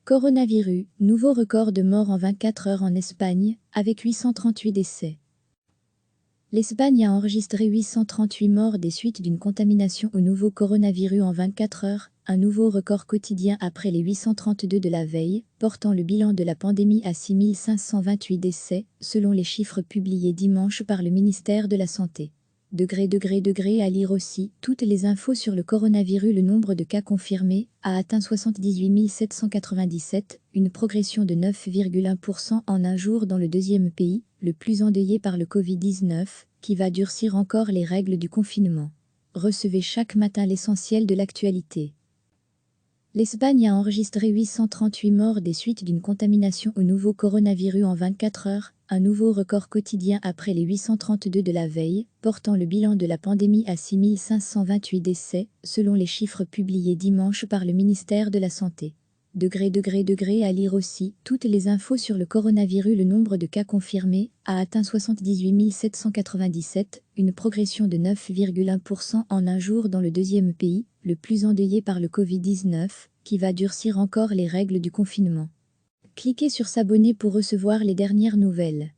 Coronavirus, nouveau record de morts en 24 heures en Espagne, avec 838 décès. L'Espagne a enregistré 838 morts des suites d'une contamination au nouveau coronavirus en 24 heures, un nouveau record quotidien après les 832 de la veille, portant le bilan de la pandémie à 6528 décès, selon les chiffres publiés dimanche par le ministère de la Santé. À lire aussi, toutes les infos sur le coronavirus. Le nombre de cas confirmés a atteint 78 797, une progression de 9,1% en un jour dans le deuxième pays, le plus endeuillé par le Covid-19, qui va durcir encore les règles du confinement. Recevez chaque matin l'essentiel de l'actualité. L'Espagne a enregistré 838 morts des suites d'une contamination au nouveau coronavirus en 24 heures, un nouveau record quotidien après les 832 de la veille, portant le bilan de la pandémie à 6528 décès, selon les chiffres publiés dimanche par le ministère de la Santé. À lire aussi, toutes les infos sur le coronavirus. Le nombre de cas confirmés a atteint 78 797, une progression de 9,1% en un jour dans le deuxième pays, le plus endeuillé par le Covid-19, qui va durcir encore les règles du confinement. Cliquez sur s'abonner pour recevoir les dernières nouvelles.